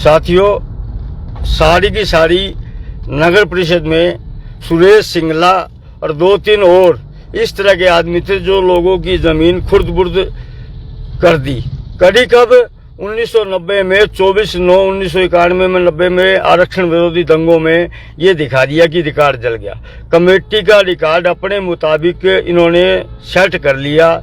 साथियों, सारी की सारी नगर परिषद में सुरेश सिंगला और 2-3 और इस तरह के आदमी थे जो लोगों की जमीन खुर्द बुर्द कर दी। कड़ी कब? 1990 में 24/9/1991 में 90 में आरक्षण विरोधी दंगों में ये दिखा दिया कि रिकॉर्ड जल गया। कमेटी का रिकॉर्ड अपने मुताबिक इन्होंने सेट कर लिया।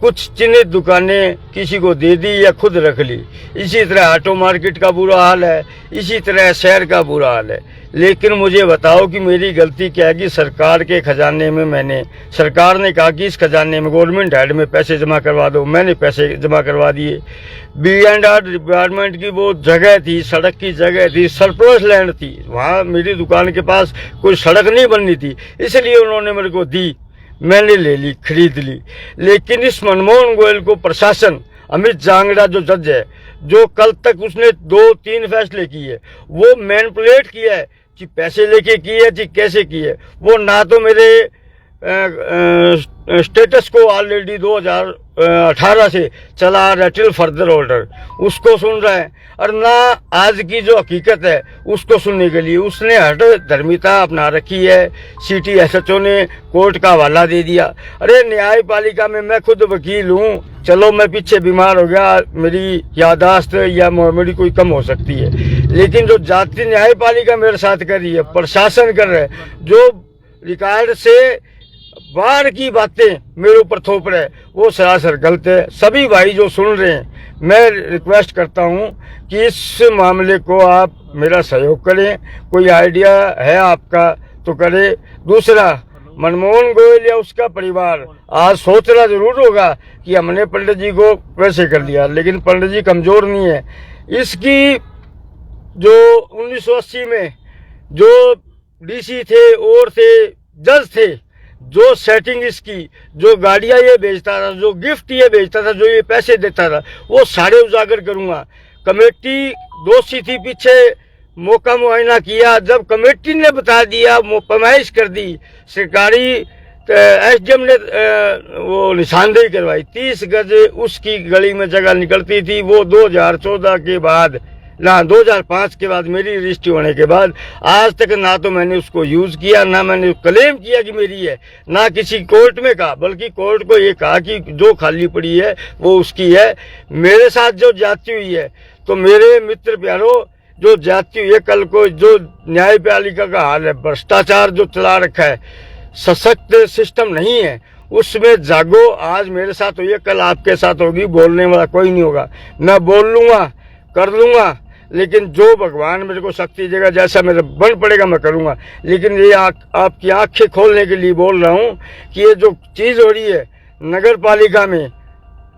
कुछ चिन्हित दुकानें किसी को दे दी या खुद रख ली। इसी तरह ऑटो मार्केट का बुरा हाल है, इसी तरह शहर का बुरा हाल है। लेकिन मुझे बताओ कि मेरी गलती क्या है कि सरकार के खजाने में सरकार ने कहा कि इस खजाने में गवर्नमेंट हेड में पैसे जमा करवा दो, मैंने पैसे जमा करवा दिए। B&R डिपार्टमेंट की वो जगह थी, सड़क की जगह थी, सरप्लस लैंड थी, वहाँ मेरी दुकान के पास कोई सड़क नहीं बननी थी, इसलिए उन्होंने मेरे को दी, मैंने ले ली, खरीद ली। लेकिन इस मनमोहन गोयल को प्रशासन, अमित जांगड़ा जो जज है, जो कल तक उसने 2-3 फैसले किए, वो मैनिपुलेट किया है कि पैसे लेके किए कि कैसे किए। वो ना तो मेरे स्टेटस को ऑलरेडी 2018 से चला रहा है टिल फर्दर ऑर्डर, उसको सुन रहा है, और ना आज की जो हकीकत है उसको सुनने के लिए उसने हट धर्मिता अपना रखी है। सिटी SHO ने कोर्ट का हवाला दे दिया। अरे न्यायपालिका में मैं खुद वकील हूँ, चलो मैं पीछे बीमार हो गया, मेरी यादाश्त या मेमोरी कोई कम हो सकती है, लेकिन जो जाति न्यायपालिका मेरे साथ कर रही है, प्रशासन कर रहा है, जो रिकॉर्ड से बाहर की बातें मेरे ऊपर थोप रहे, वो सरासर गलत है। सभी भाई जो सुन रहे हैं, मैं रिक्वेस्ट करता हूं कि इस मामले को आप मेरा सहयोग करें। कोई आइडिया है आपका तो करें। दूसरा, मनमोहन गोयल या उसका परिवार आज सोच रहा जरूर होगा कि हमने पंडित जी को वैसे कर दिया, लेकिन पंडित जी कमजोर नहीं है। इसकी जो 1980 में जो DC थे और थे, जज थे, जो सेटिंग इसकी, जो गाड़ियां ये बेचता था, जो गिफ्ट ये बेचता था, जो ये पैसे देता था, वो सारे उजागर करूंगा। कमेटी दोषी थी, पीछे मौका मुआयना किया, जब कमेटी ने बता दिया, पैमाइश कर दी, सरकारी SDM ने वो निशानदेही करवाई। 30 गज उसकी गली में जगह निकलती थी। वो 2014 के बाद, ना 2005 के बाद, मेरी रजिस्ट्री होने के बाद आज तक ना तो मैंने उसको यूज किया, ना मैंने क्लेम किया कि मेरी है, ना किसी कोर्ट में कहा, बल्कि कोर्ट को ये कहा कि जो खाली पड़ी है वो उसकी है। मेरे साथ जो जाती हुई है, तो मेरे मित्र प्यारों, जो जाती हुई है, कल को जो न्यायपालिका का हाल है, भ्रष्टाचार जो चला रखा है, सशक्त सिस्टम नहीं है, उसमें जागो। आज मेरे साथ हुई है, कल आपके साथ होगी। बोलने वाला कोई नहीं होगा, मैं बोल लूंगा, कर लूंगा, लेकिन जो भगवान मेरे को शक्ति देगा, जैसा मेरे बन पड़ेगा मैं करूंगा। लेकिन ये आपकी आंखें खोलने के लिए बोल रहा हूं कि ये जो चीज हो रही है नगर पालिका में,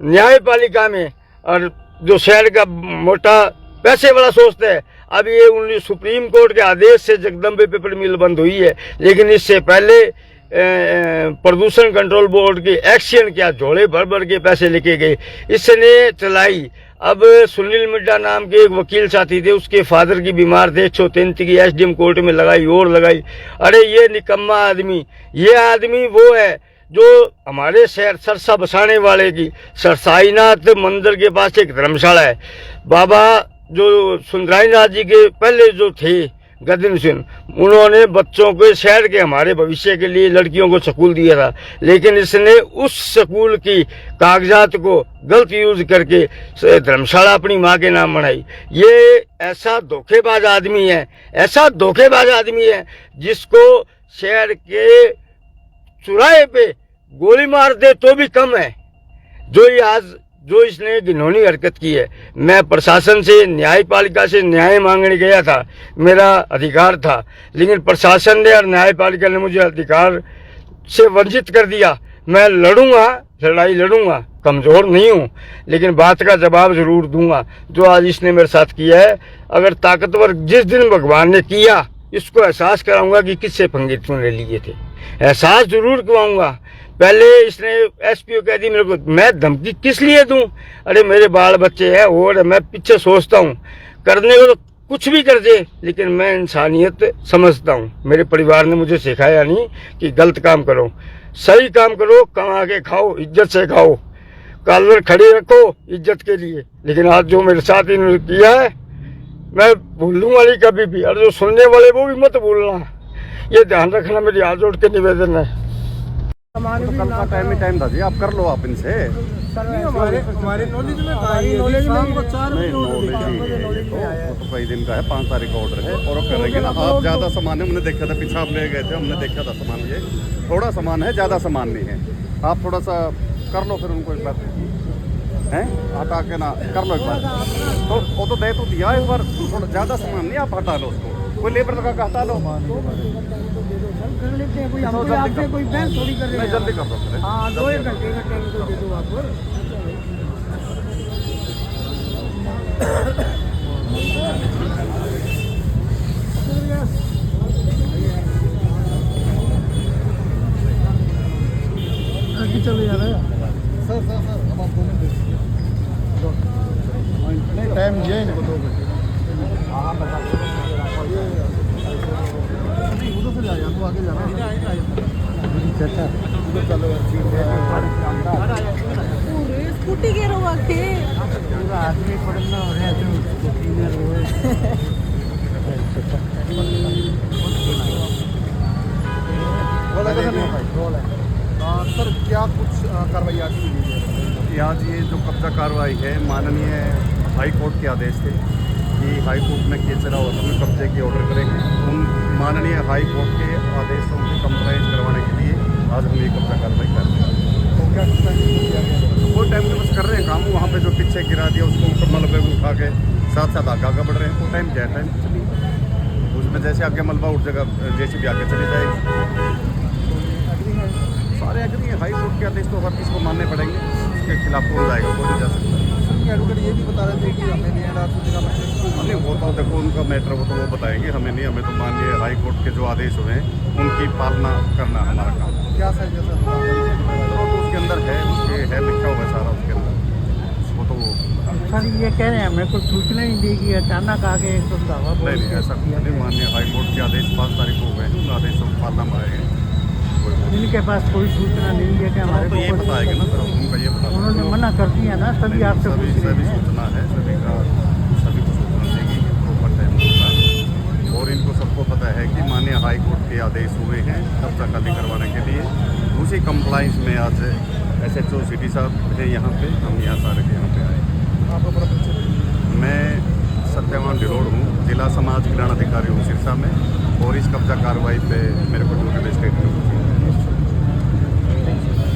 न्यायपालिका में, और जो शहर का मोटा पैसे वाला सोचता है, अब ये सुप्रीम कोर्ट के आदेश से जगदम्बे पेपर मिल बंद हुई है, लेकिन इससे पहले प्रदूषण कंट्रोल बोर्ड की एक्शन क्या, झोले भर भर के पैसे लेके गए, इसने चलाई। अब सुनील मिड्डा नाम के एक वकील साथी थे, उसके फादर की बीमार थे, 133 की SDM कोर्ट में लगाई और लगाई। अरे ये निकम्मा आदमी, ये आदमी वो है जो हमारे शहर सरसा बसाने वाले की, सरसाईनाथ मंदिर के पास एक धर्मशाला है, बाबा जो सुंदराईनाथ जी के पहले जो थे गदिन सिंह, उन्होंने बच्चों के शहर के हमारे भविष्य के लिए लड़कियों को स्कूल दिया था, लेकिन इसने उस स्कूल की कागजात को गलत यूज करके धर्मशाला अपनी माँ के नाम बनाई। ये ऐसा धोखेबाज आदमी है, ऐसा धोखेबाज आदमी है जिसको शहर के चौराहे पे गोली मार दे तो भी कम है। जो इसने घिनौनी हरकत की है। मैं प्रशासन से, न्यायपालिका से न्याय मांगने गया था, मेरा अधिकार था, लेकिन प्रशासन ने और न्यायपालिका ने मुझे अधिकार से वंचित कर दिया। मैं लड़ूंगा, लड़ाई लड़ूंगा, कमजोर नहीं हूँ, लेकिन बात का जवाब जरूर दूंगा। जो आज इसने मेरे साथ किया है, अगर ताकतवर जिस दिन भगवान ने किया, इसको एहसास कराऊंगा कि किससे पंगे तूने लिए थे, एहसास जरूर करवाऊंगा। पहले इसने SPO कह दी मेरे को, मैं धमकी किस लिए दूं? अरे मेरे बाल बच्चे हैं, और मैं पीछे सोचता हूं, करने को तो कुछ भी कर दे, लेकिन मैं इंसानियत समझता हूं। मेरे परिवार ने मुझे सिखाया नहीं कि गलत काम करो, सही काम करो, कमा के खाओ, इज्जत से खाओ, कॉलर खड़े रखो इज्जत के लिए। लेकिन आज जो मेरे साथ इन्होंने किया है, मैं भूलूंगा नहीं कभी भी, और जो सुनने वाले वो भी मत भूलना, ये ध्यान रखना, मेरी हाथ जोड़ के निवेदन है। तो कल का टाइम ही टाइम था जी, आप कर लो आप इनसे। हमारे नॉलेज में शाम को 4 बजे वो तो कई दिन का है, 5 तारीख का ऑर्डर है और वो करेंगे ना। आप ज़्यादा सामान है, हमने देखा था पीछे आप ले गए थे, हमने देखा था सामान, ये थोड़ा सामान है, ज़्यादा सामान नहीं है। आप थोड़ा सा कर लो फिर उनको एक बार हैं, हटा के ना कर लो एक बार। तो वो तो दे तो दिया एक बार, थोड़ा ज़्यादा सामान नहीं, आप हटा लो उसको, कोई लेबर लगा के हटा लो। कर लेते हैं, कोई हमको आपसे कोई बहस थोड़ी कर रहे हैं। जल्दी कर दो फिर। हाँ 2-1 घंटे का टाइम तो दे दो आप। चलो यार सर अब आप 2 मिनट नहीं टाइम दिया ही नहीं 2 घंटे। हाँ बता उधर से जाएगा तो आगे जाना स्कूटी के रहो आके पूरा आदमी पड़ना हो रहा है तो स्कूटी में रोए। सर क्या कुछ कार्रवाई आज की गई है? आज ये जो कब्जा कार्रवाई है, माननीय हाई कोर्ट के आदेश थे कि हाई कोर्ट में केसरा होटल में कब्जे की ऑर्डर करेंगे। उन माननीय हाई कोर्ट के आदेशों की कंप्लाइंस करवाने के लिए आज हम ये कब्जा कार्रवाई कर रहे हैं। तो क्या कोई टाइम बस कर रहे हैं काम, वहाँ पे जो पीछे गिरा दिया उसको मलबे को उठा के साथ साथ आगे बढ़ रहे हैं। वो टाइम क्या टाइम चलिए, उसमें जैसे आगे मलबा उठ जाएगा जैसे भी आगे चली जाएगी। सारे एग्री हैं, हाई कोर्ट के आदेश तो हर किसी को मानने पड़ेंगे, उसके खिलाफ कौन जाएगा, कोई नहीं जा सकता। एडवोकेट ये भी बता रहे थे कि हमें नहीं नहीं वो तो देखो उनका मैटर, वो तो वो बताएंगे, हमें नहीं, हमें तो माननीय हाई कोर्ट के जो आदेश हुए हैं उनकी पालना करना हमारा काम। क्या सर जैसा तो उसके अंदर है, उसके है लिखा हुआ है सारा उसके अंदर, वो तो वो सर ये कह रहे हैं हमें कुछ सूचना ही दी कि अचानक आके एकदम दावा नहीं ऐसा कुछ नहीं। माननीय हाई कोर्ट के आदेश 5 तारीख को हुए हैं, उन आदेशों की पालना मारेंगे। इनके पास कोई सूचना नहीं है कि हमारे तो ये बताएगा ना सर, उनका ये बता, उन्होंने मना कर दिया ना, सभी आपसे सभी पूछ रहे सभी हैं। सूचना है, सभी का सभी को सूचना देगी प्रॉपर टाइम होगा। और इनको सबको पता है कि माननीय हाई कोर्ट के आदेश हुए हैं कब्जा खाली करवाने के लिए। उसी कंप्लाइंस में आज SHO सिटी साहब है यहाँ पे, हम यहाँ सारे के यहाँ पे आए। मैं सत्यवान ढिलोड़ हूँ, जिला समाज कल्याण अधिकारी हूँ सिरसा में, और इस कब्जा कार्रवाई पे मेरे को ड्यूटी पे स्टेट में